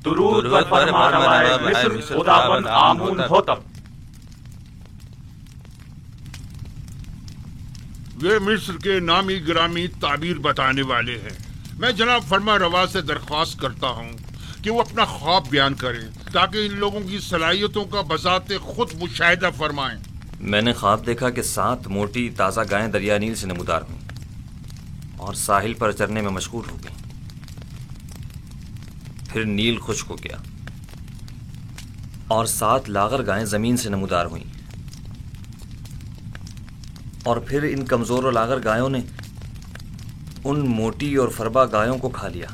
درود بر فرمانروای مصر خداوند آمون ہوتب۔ یہ مصر کے نامی گرامی تعبیر بتانے والے ہیں۔ میں جناب فرما روا سے درخواست کرتا ہوں کہ وہ اپنا خواب بیان کریں تاکہ ان لوگوں کی صلاحیتوں کا بذات خود مشاہدہ فرمائیں۔ میں نے خواب دیکھا کہ 7 موٹی تازہ گائیں دریا نیل سے نمودار ہوئیں اور ساحل پر چرنے میں مشغول ہو گئیں۔ پھر نیل خشک ہو گیا اور 7 لاغر گائیں زمین سے نمودار ہوئیں، اور پھر ان کمزور و لاغر گایوں نے ان موٹی اور فربا گایوں کو کھا لیا۔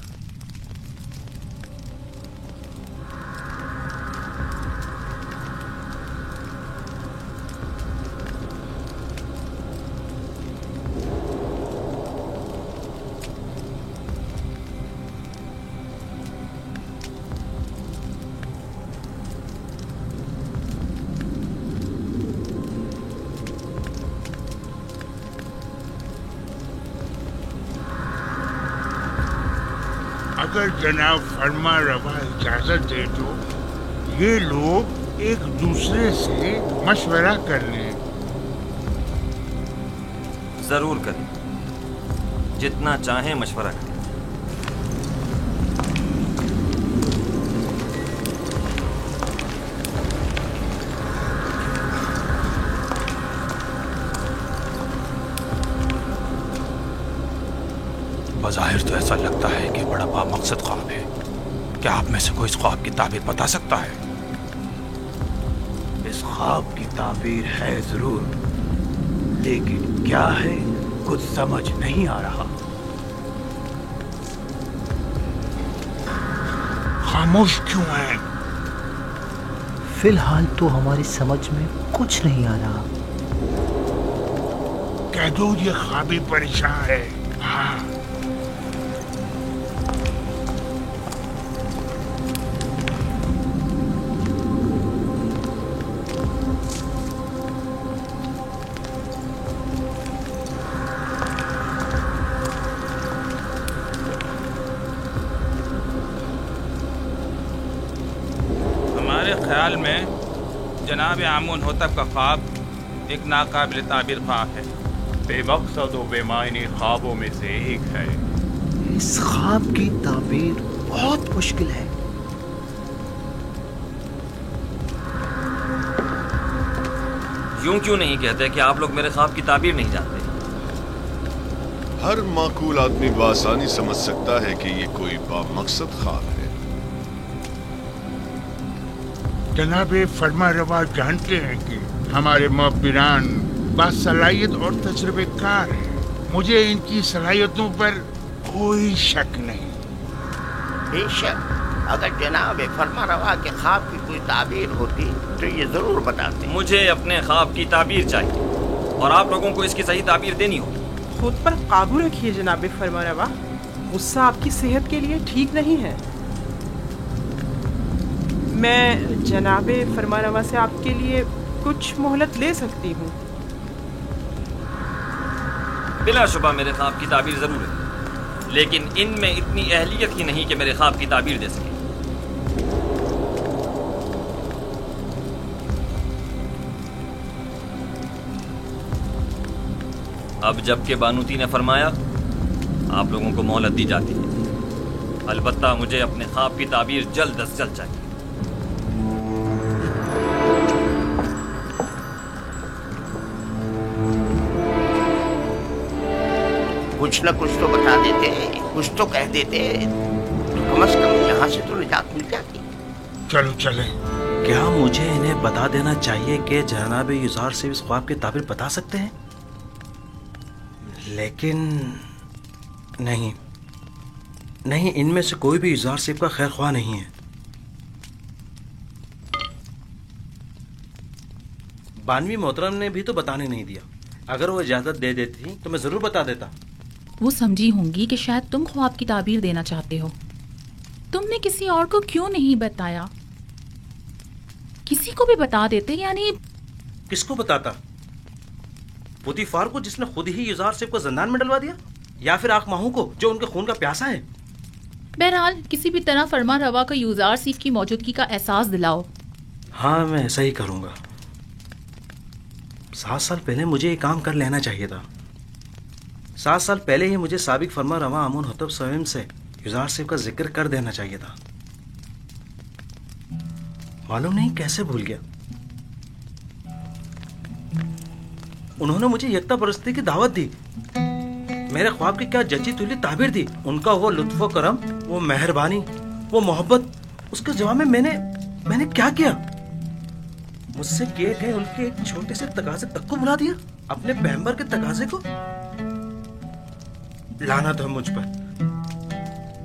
اگر جناب فرما روا اجازت دے تو یہ لوگ ایک دوسرے سے مشورہ کر لیں۔ ضرور کریں، جتنا چاہیں مشورہ کریں۔ بظاہر تو ایسا لگتا ہے کہ بڑا بامقصد خواب ہے۔ کیا آپ میں سے کوئی اس خواب کی تعبیر بتا سکتا ہے؟ اس خواب کی تعبیر ہے ضرور، لیکن کیا ہے کچھ سمجھ نہیں آ رہا۔ خاموش کیوں ہیں؟ فی الحال تو ہماری سمجھ میں کچھ نہیں آ رہا۔ کہہ دو یہ خوابی پریشان ہے۔ ہاں خیال میں جناب آمون ہوتب کا خواب ایک ناقابل تعبیر خواب ہے، بے مقصد و بے معنی خوابوں میں سے ایک ہے۔ اس خواب کی تعبیر بہت مشکل ہے۔ یوں کیوں نہیں کہتے کہ آپ لوگ میرے خواب کی تعبیر نہیں جانتے؟ ہر معقول آدمی بآسانی سمجھ سکتا ہے کہ یہ کوئی بامقصد خواب ہے۔ جناب فرما روا جانتے ہیں کہ ہمارے معبران باصلاحیت اور تجربے کار ہیں۔ مجھے ان کی صلاحیتوں پر کوئی شک نہیں۔ بے شک اگر جناب فرما روا کے خواب کی کوئی تعبیر ہوتی تو یہ ضرور بتاتے۔ مجھے اپنے خواب کی تعبیر چاہیے اور آپ لوگوں کو اس کی صحیح تعبیر دینی ہوگی۔ خود پر قابو رکھیے جناب فرما روا، غصہ آپ کی صحت کے لیے ٹھیک نہیں ہے۔ میں جناب فرما روا سے آپ کے لیے کچھ مہلت لے سکتی ہوں۔ بلا شبہ میرے خواب کی تعبیر ضرور ہے، لیکن ان میں اتنی اہلیت ہی نہیں کہ میرے خواب کی تعبیر دے سکے۔ اب جب کہ بانوتی نے فرمایا، آپ لوگوں کو مہلت دی جاتی ہے، البتہ مجھے اپنے خواب کی تعبیر جلد از جلد چاہیے۔ کچھ نہ کچھ تو بتا دیتے، کچھ تو کہہ دیتے، تو کم از کم یہاں سے تو نجات مل جاتی۔ چلو چلیں۔ کیا مجھے انہیں بتا دینا چاہیے کہ جناب یزار سے اس خواب کی تعبیر بتا سکتے ہیں؟ لیکن نہیں، ان میں سے کوئی بھی یزار صاحب کا خیر خواہ نہیں ہے۔ بانوی محترم نے بھی تو بتانے نہیں دیا، اگر وہ اجازت دے دیتی تو میں ضرور بتا دیتا۔ وہ سمجھی ہوں گی کہ شاید تم خواب کی تعبیر دینا چاہتے ہو، تم نے کسی اور کو کیوں نہیں بتایا؟ کسی کو بھی بتا دیتے، یعنی کس کو بتاتا؟ پوتیفار کو، جس نے خود ہی یزار صاحب کو زندان میں ڈلوا دیا، یا پھر آنکھ ماہوں کو جو ان کے خون کا پیاسا ہے؟ بہرحال کسی بھی طرح فرما روا کو یوزار سیف کی موجودگی کا احساس دلاؤ۔ ہاں میں ایسا ہی کروں گا۔ 7 سال پہلے مجھے یہ کام کر لینا چاہیے تھا۔ 7 سال پہلے ہی مجھے سابق فرما روا امون حتب سویم سے یوزار سیف کا ذکر کر دینا چاہیے تھا۔ معلوم نہیں کیسے بھول گیا۔ انہوں نے مجھے یکتا پرستی کی دعوت دی، میرے خواب کی کیا جچی تلی تعبیر دی، ان کا وہ لطف و کرم، وہ مہربانی، وہ محبت، اس کے جواب میں میں نے کیا کیا؟ مجھ سے کیے گئے ان کے ایک چھوٹے سے تقاضے تک کو بلا دیا، اپنے پیغمبر کے تقاضے کو۔ لعنت ہے مجھ پر،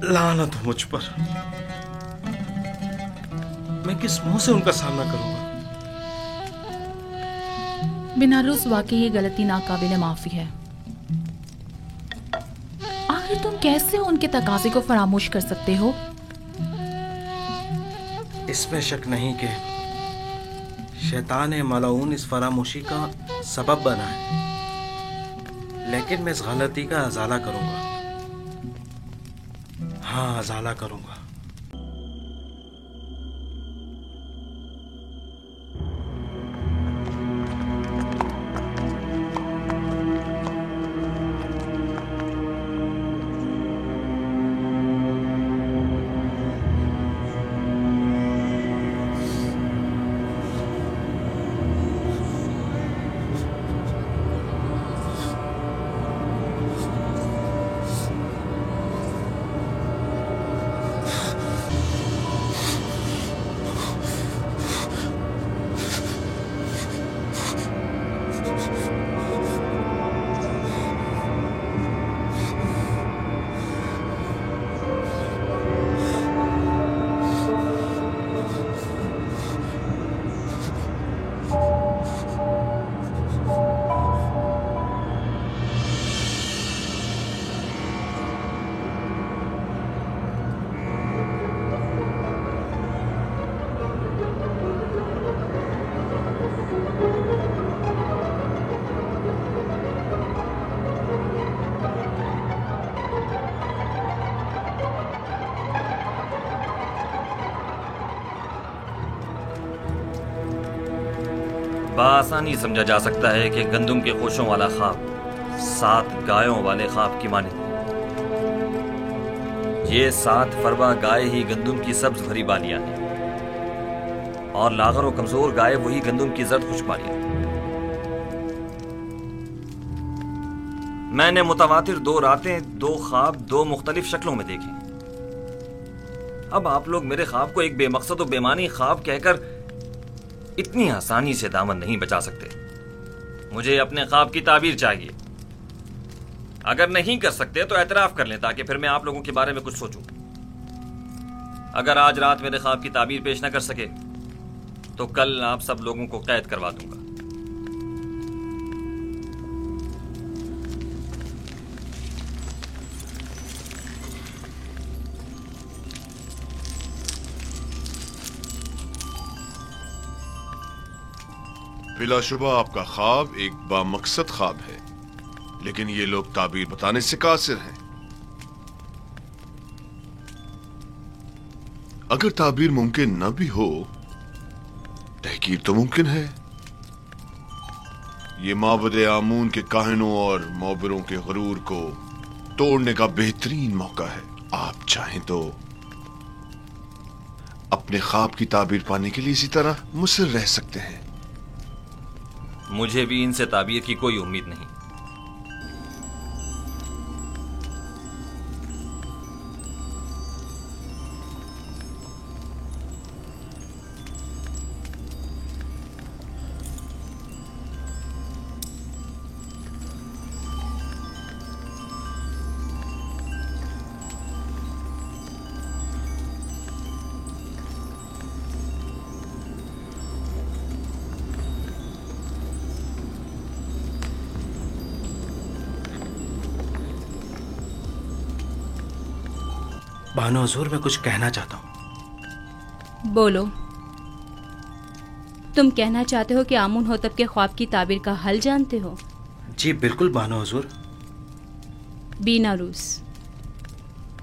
لعنت ہے مجھ پر۔ میں کس منہ سے ان کا سامنا کروں گا؟ بیناروس واقعی یہ غلطی ناقابل معافی ہے۔ آخر تم کیسے ان کے تقاضے کو فراموش کر سکتے ہو؟ اس میں شک نہیں کہ شیطان ملعون اس فراموشی کا سبب بنا ہے، لیکن میں اس غلطی کا ازالہ کروں گا۔ ہاں ازالہ کروں گا۔ بآسانی سمجھا جا سکتا ہے کہ گندم کے خوشوں والا خواب 7 گایوں والے خواب کی مانند ہے۔ یہ 7 فربا گائے ہی گندم کی سبز بھری بالیاں ہیں، اور لاغر و کمزور گائے وہی گندم کی زرد خوش بالیاں۔ میں نے متواتر 2 راتیں 2 خواب 2 مختلف شکلوں میں دیکھے۔ اب آپ لوگ میرے خواب کو ایک بے مقصد و بے معنی خواب کہہ کر اتنی آسانی سے دامن نہیں بچا سکتے۔ مجھے اپنے خواب کی تعبیر چاہیے۔ اگر نہیں کر سکتے تو اعتراف کر لیں تاکہ پھر میں آپ لوگوں کے بارے میں کچھ سوچوں۔ اگر آج رات میرے خواب کی تعبیر پیش نہ کر سکے تو کل آپ سب لوگوں کو قید کروا دوں گا۔ بلا شبہ آپ کا خواب ایک بامقصد خواب ہے، لیکن یہ لوگ تعبیر بتانے سے قاصر ہیں۔ اگر تعبیر ممکن نہ بھی ہو، تحقیق تو ممکن ہے۔ یہ معبد آمون کے کاہنوں اور معبروں کے غرور کو توڑنے کا بہترین موقع ہے۔ آپ چاہیں تو اپنے خواب کی تعبیر پانے کے لیے اسی طرح مصر رہ سکتے ہیں۔ مجھے بھی ان سے تعبیر کی کوئی امید نہیں۔ بانو حضور میں کچھ کہنا چاہتا ہوں۔ بولو۔ تم کہنا چاہتے ہو کہ آمون ہوتب کے خواب کی تعبیر کا حل جانتے ہو؟ جی بالکل بانو حضور۔ بیناروس،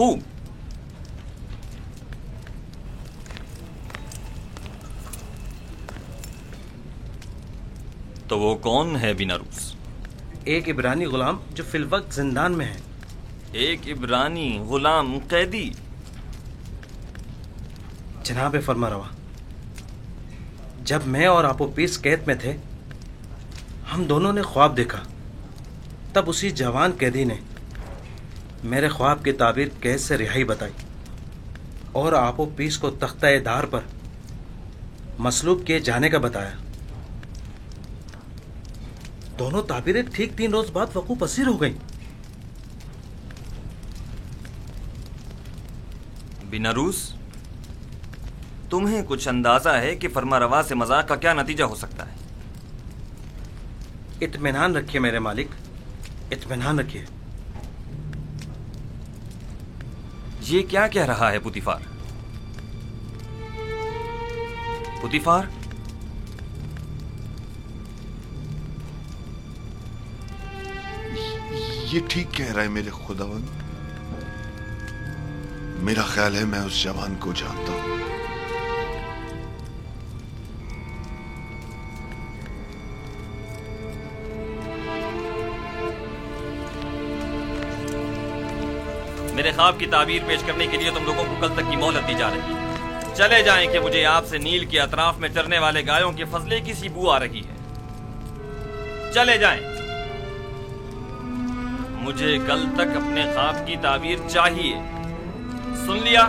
خوب. تو وہ کون ہے بیناروس؟ ایک عبرانی غلام جو فی الوقت زندان میں ہے. ایک عبرانی غلام قیدی؟ جناب فرمانروا، جب میں اور آپوپیس قید میں تھے ہم دونوں نے خواب دیکھا. تب اسی جوان قیدی نے میرے خواب کی تعبیر قید سے رہائی بتائی اور آپوپیس کو تختہ دار پر مصلوب کیے جانے کا بتایا. دونوں تعبیریں ٹھیک 3 روز بعد وقوع پذیر ہو گئیں. بیناروس، تمہیں کچھ اندازہ ہے کہ فرمانروا سے مذاق کا کیا نتیجہ ہو سکتا ہے؟ اطمینان رکھیے میرے مالک، اطمینان رکھیے. یہ کیا کہہ رہا ہے پوتیفار؟ پوتیفار، یہ ٹھیک کہہ رہا ہے میرے خداوند. میرا خیال ہے میں اس جوان کو جانتا ہوں. میرے خواب کی تعبیر پیش کرنے کے لیے تم لوگوں کو کل تک کی مہلت دی جا رہی ہے. چلے جائیں کہ مجھے آپ سے نیل کے اطراف میں چرنے والے گایوں کے فضلے کی سی بو آ رہی ہے. چلے جائیں. مجھے کل تک اپنے خواب کی تعبیر چاہیے. سن لیا؟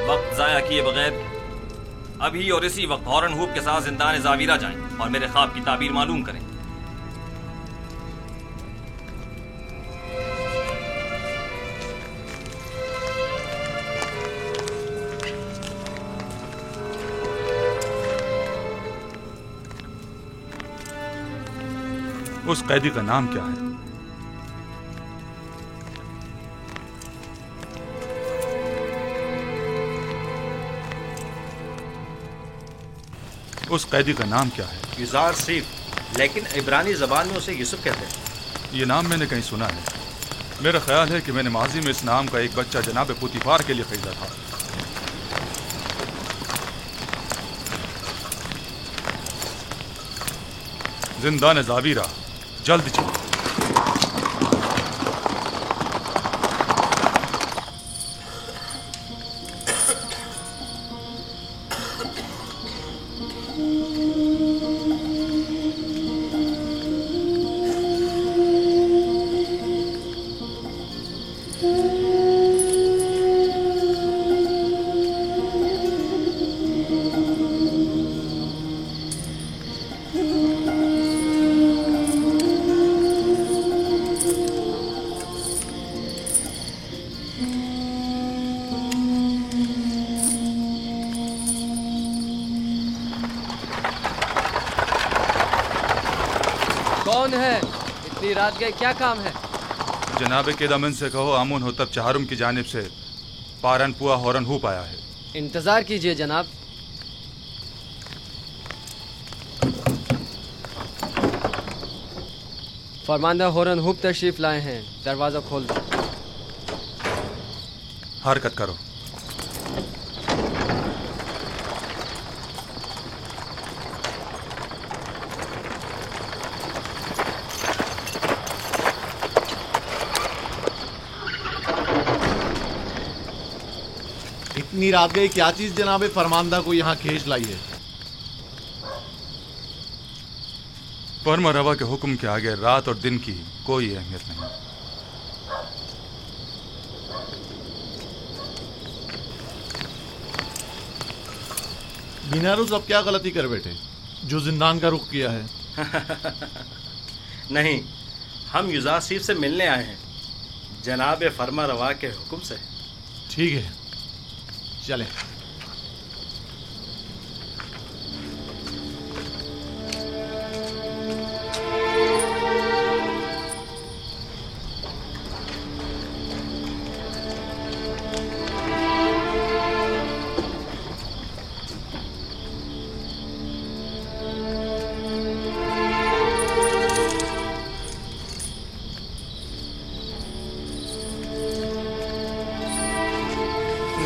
وقت ضائع کیے بغیر ابھی اور اسی وقت ہارن ہوپ کے ساتھ زندان زاویرہ جائیں اور میرے خواب کی تعبیر معلوم کریں. اس قیدی کا نام کیا ہے؟ اس قیدی کا نام کیا ہے؟ یوزار سیف، لیکن عبرانی زبان میں اسے یوسف کہتے ہیں. یہ نام میں نے کہیں سنا ہے. میرا خیال ہے کہ میں نے ماضی میں اس نام کا ایک بچہ جناب پوتیفار کے لیے خریدا تھا. زندان زاویرہ، جلد چلو. کون ہے؟ اتنی رات گئے، کیا کام ہے؟ جناب کیدامن سے کہو آمون ہوتب چہارم کی جانب سے پارن پوا ہورن ہوپ آیا ہے. انتظار کیجئے جناب. فرماندہ ہورن ہوپ تشریف لائے ہیں، دروازہ کھول دو. حرکت کرو. اتنی رات گئی، کیا چیز جناب فرماندہ کو یہاں کھینچ لائی ہے؟ فرمانروا کے حکم کے آگے رات اور دن کی کوئی اہمیت نہیں. بیناروس اب کیا غلطی کر بیٹھے جو زندان کا رخ کیا ہے؟ نہیں، ہم یوزار سیف سے ملنے آئے ہیں، جناب فرمانروا کے حکم سے. ٹھیک ہے، چلیں.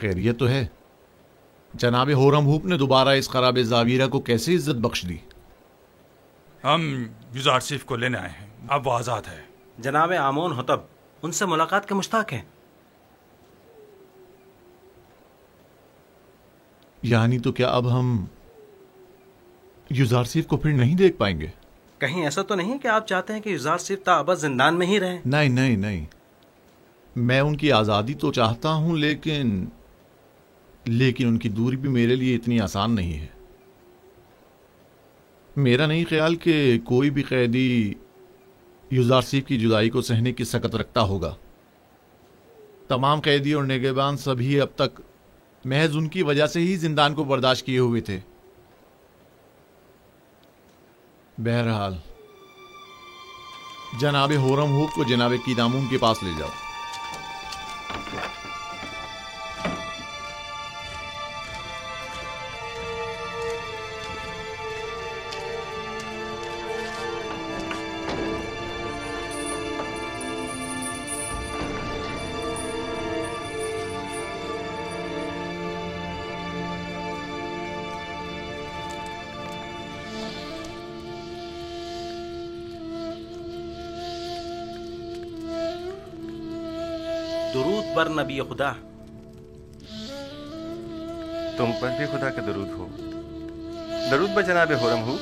خیریت تو ہے؟ جناب ہورم ہوپ نے دوبارہ اس خراب زاویرہ کو کیسے عزت بخش دی؟ ہم یوزارسیف کو لینے آئے ہیں، اب وہ آزاد ہے۔ جناب آمون ہوتب ان سے ملاقات کے مشتاق ہیں۔ یعنی تو کیا اب ہم یوزارسیف کو پھر نہیں دیکھ پائیں گے؟ کہیں ایسا تو نہیں کہ آپ چاہتے ہیں کہ یوزارسیف تا ابد زندان میں ہی رہیں؟ نہیں نہیں نہیں، میں ان کی آزادی تو چاہتا ہوں، لیکن ان کی دوری بھی میرے لیے اتنی آسان نہیں ہے۔ میرا نہیں خیال کہ کوئی بھی قیدی یوزارسیف کی جدائی کو سہنے کی سکت رکھتا ہوگا۔ تمام قیدی اور نگہبان سبھی اب تک محض ان کی وجہ سے ہی زندان کو برداشت کیے ہوئے تھے۔ بہرحال جناب ہورم ہوپ کو جناب کیدامون کے پاس لے جاؤ۔ درود بر نبی خدا۔ تم پر بھی خدا کا درود ہو۔ درود بر جناب ہورم ہو۔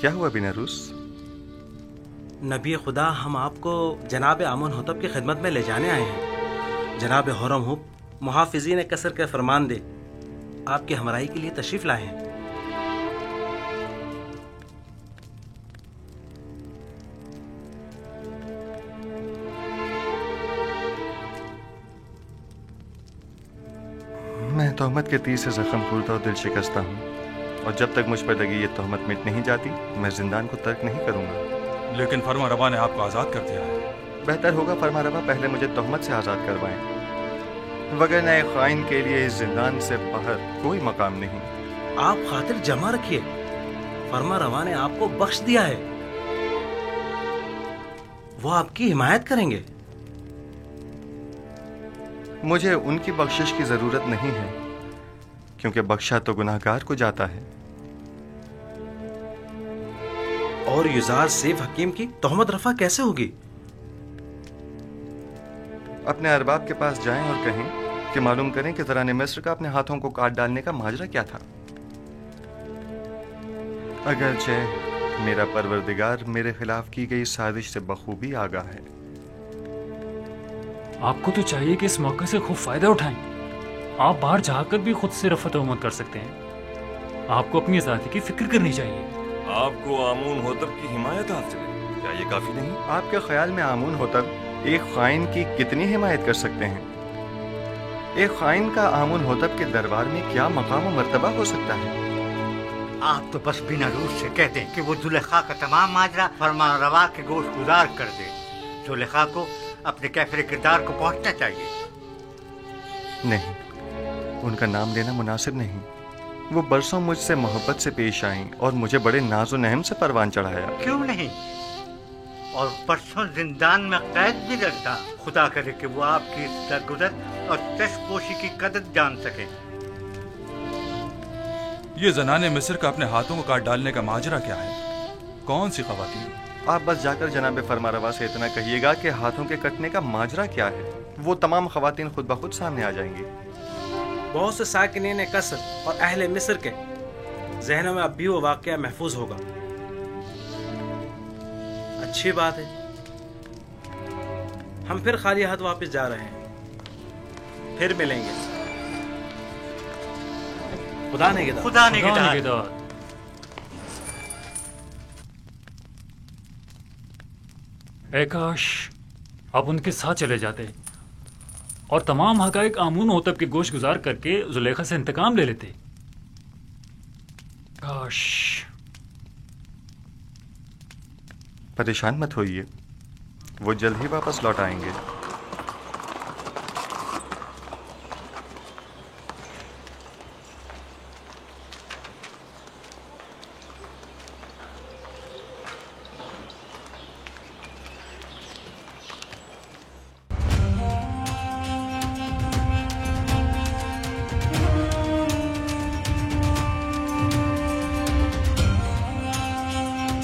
کیا ہوا بیناروس؟ نبی خدا، ہم آپ کو جناب آمون ہوتب کی خدمت میں لے جانے آئے ہیں۔ جناب ہورم ہوپ محافظین قصر کے فرمان دے آپ کی ہمراہی کے لیے تشریف لائے ہیں۔ میں تہمت کے تیر سے زخم خوردہ اور دل شکستہ ہوں، اور جب تک مجھ پر لگی یہ تہمت مٹ نہیں جاتی میں زندان کو ترک نہیں کروں گا۔ لیکن فرما روا نے آپ کو آزاد کر دیا ہے۔ بہتر ہوگا فرما روا پہلے مجھے تہمت سے آزاد کروائیں، وگرنہ ایک خائن کے لیے اس زندان سے باہر کوئی مقام نہیں۔ آپ خاطر جمع رکھیے، فرما روا نے آپ کو بخش دیا ہے، وہ آپ کی حمایت کریں گے۔ مجھے ان کی بخشش کی ضرورت نہیں ہے، کیونکہ بخشا تو گناہگار کو جاتا ہے۔ اور یوزار سیف حکیم کی تہمت رفع کیسے ہوگی؟ اپنے ارباب کے پاس جائیں اور کہیں کہ معلوم کریں کہ زران مصر کا اپنے ہاتھوں کو کاٹ ڈالنے کا ماجرا کیا تھا۔ اگرچہ میرا پروردگار میرے خلاف کی گئی سازش سے بخوبی آگاہ ہے۔ آپ کو تو چاہیے کہ اس موقع سے خوب فائدہ اٹھائیں۔ آپ باہر جا کر بھی خود سے رفع تہمت کر سکتے ہیں۔ آپ کو اپنی آزادی کی فکر کرنی چاہیے۔ آپ کو آمون ہوتب کی حمایت حاصل ہے، کیا یہ کافی نہیں؟ آپ کے خیال میں آمون ہوتب ایک خائن کی کتنی حمایت کر سکتے ہیں؟ ایک خائن کا آمون ہوتب کے دربار میں کیا مقام و مرتبہ ہو سکتا ہے؟ آپ تو بس بنا روز سے کہتے ہیں کہ وہ زلیخا کا تمام ماجرا فرمان روا کے گوش گزار کر دے۔ زلیخا کو اپنے کیفر کردار کو پہنچنا چاہیے۔ نہیں، ان کا نام لینا مناسب نہیں۔ وہ برسوں مجھ سے محبت سے پیش آئیں اور مجھے بڑے ناز و نہم سے پروان چڑھایا۔ کیوں نہیں؟ اور پرسوں زندان میں قید بھی رکھا۔ خدا کرے کہ وہ آپ کی درگزر اور چشم پوشی کی قدر جان سکے۔ یہ زنان مصر کا اپنے ہاتھوں کو کاٹ ڈالنے کا ماجرا کیا ہے؟ کون سی خواتین؟ آپ بس جا کر جناب فرماروا سے اتنا کہیے گا کہ ہاتھوں کے کٹنے کا ماجرا کیا ہے، وہ تمام خواتین خود بخود سامنے آ جائیں گی۔ بہت سے ساکنین قصر اور اہل مصر کے ذہنوں میں اب بھی وہ واقعہ محفوظ ہوگا۔ اچھی بات ہے، ہم پھر خالی ہاتھ واپس جا رہے ہیں، پھر ملیں گے۔ خدا نگہدار۔ خدا نگہدار۔ اے کاش آپ ان کے ساتھ چلے جاتے اور تمام حقائق آمون ہوتب کے گوش گزار کر کے زلیخا سے انتقام لے لیتے۔ کاش۔ پریشان مت ہوئیے، وہ جلد ہی واپس لوٹ آئیں گے۔